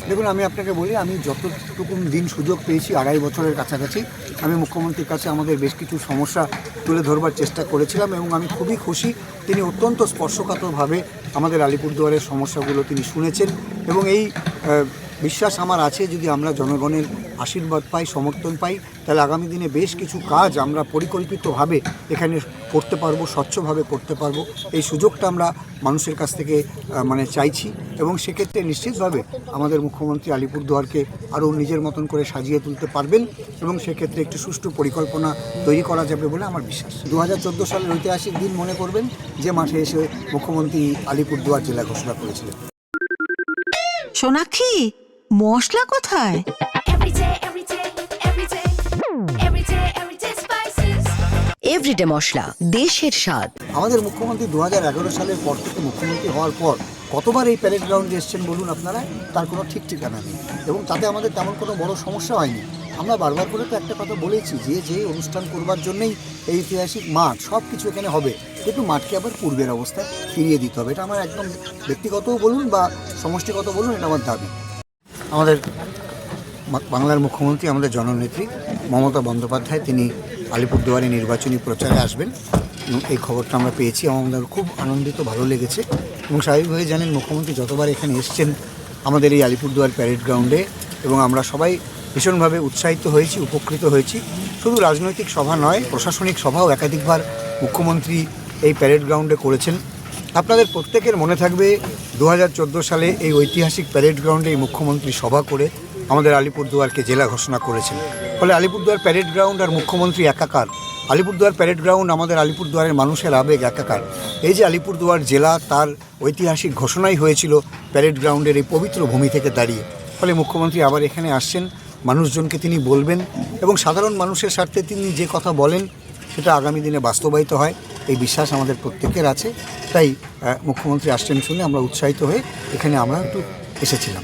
দেখুন, আমি আপনাকে বলি, আমি যতটুকু দিন সুযোগ পেয়েছি 2.5 বছরের কাছাকাছি আমি মুখ্যমন্ত্রীর কাছে আমাদের বেশ কিছু সমস্যা তুলে ধরবার চেষ্টা করেছিলাম এবং আমি খুবই খুশি তিনি অত্যন্ত স্পর্শকাতরভাবে আমাদের আলিপুরদুয়ারের সমস্যাগুলো তিনি শুনেছেন এবং এই বিশ্বাস আমার আছে যদি আমরা জনগণের আশীর্বাদ পাই, সমর্থন পাই, তাহলে আগামী দিনে বেশ কিছু কাজ আমরা পরিকল্পিতভাবে এখানে করতে পারবো, স্বচ্ছভাবে করতে পারবো। এই সুযোগটা আমরা মানুষের কাছ থেকে চাইছি এবং সেক্ষেত্রে নিশ্চিতভাবে আমাদের মুখ্যমন্ত্রী আলিপুরদুয়ারকে আরও নিজের মতন করে সাজিয়ে তুলতে পারবেন এবং সেক্ষেত্রে একটি সুষ্ঠু পরিকল্পনা তৈরি করা যাবে বলে আমার বিশ্বাস। 2014 সালের ঐতিহাসিক দিন মনে করবেন, যে মাঠে এসে মুখ্যমন্ত্রী আলিপুরদুয়ার জেলা ঘোষণা করেছিলেন। সোনাক্ষী, মশলা কোথায়? এভরিডে মশলা, দেশের স্বাদ। আমাদের মুখ্যমন্ত্রী 2011 সালের পর থেকে মুখ্যমন্ত্রী হওয়ার পর কতবার এই প্যারেড গ্রাউন্ডে এসছেন বলুন আপনারা, তার কোনো ঠিক ঠিকানা নেই এবং তাতে আমাদের তেমন কোনো বড় সমস্যা হয়নি। আমরা বারবার করে তো একটা কথা বলেছি যে অনুষ্ঠান করবার জন্যই এই ঐতিহাসিক মাঠ, সব কিছু এখানে হবে, কিন্তু মাঠকে আবার পূর্বের অবস্থায় ফিরিয়ে দিতে হবে। এটা আমার একদম ব্যক্তিগতও বলুন বা সমষ্টিগত বলুন, এটা আমার দাবি। আমাদের বাংলার মুখ্যমন্ত্রী, আমাদের জননেত্রী মমতা বন্দ্যোপাধ্যায়, তিনি আলিপুরদুয়ারে নির্বাচনী প্রচারে আসবেন এবং এই খবরটা আমরা পেয়েছি এবং আমাদের খুব আনন্দিত, ভালো লেগেছে এবং স্বাভাবিকভাবে জানেন মুখ্যমন্ত্রী যতবার এখানে এসছেন আমাদের এই আলিপুরদুয়ার প্যারেড গ্রাউন্ডে এবং আমরা সবাই ভীষণভাবে উৎসাহিত হয়েছি, উপকৃত হয়েছি। শুধু রাজনৈতিক সভা নয়, প্রশাসনিক সভাও একাধিকবার মুখ্যমন্ত্রী এই প্যারেড গ্রাউন্ডে করেছেন। আপনাদের প্রত্যেকের মনে থাকবে 2014 সালে এই ঐতিহাসিক প্যারেড গ্রাউন্ডে এই মুখ্যমন্ত্রী সভা করে আমাদের আলিপুরদুয়ারকে জেলা ঘোষণা করেছেন। ফলে আলিপুরদুয়ার প্যারেড গ্রাউন্ড আর মুখ্যমন্ত্রী একাকার। আলিপুরদুয়ার প্যারেড গ্রাউন্ড আমাদের আলিপুরদুয়ারের মানুষের আবেগ একাকার। এই যে আলিপুরদুয়ার জেলা, তার ঐতিহাসিক ঘোষণাই হয়েছিল প্যারেড গ্রাউন্ডের এই পবিত্র ভূমি থেকে দাঁড়িয়ে। ফলে মুখ্যমন্ত্রী আবার এখানে আসছেন, মানুষজনকে তিনি বলবেন এবং সাধারণ মানুষের স্বার্থে তিনি যে কথা বলেন সেটা আগামী দিনে বাস্তবায়িত হয়, এই বিশ্বাস আমাদের প্রত্যেকের আছে। তাই মুখ্যমন্ত্রী আসছেন শুনে আমরা উৎসাহিত হয়ে এখানে আমরা একটু এসেছিলাম।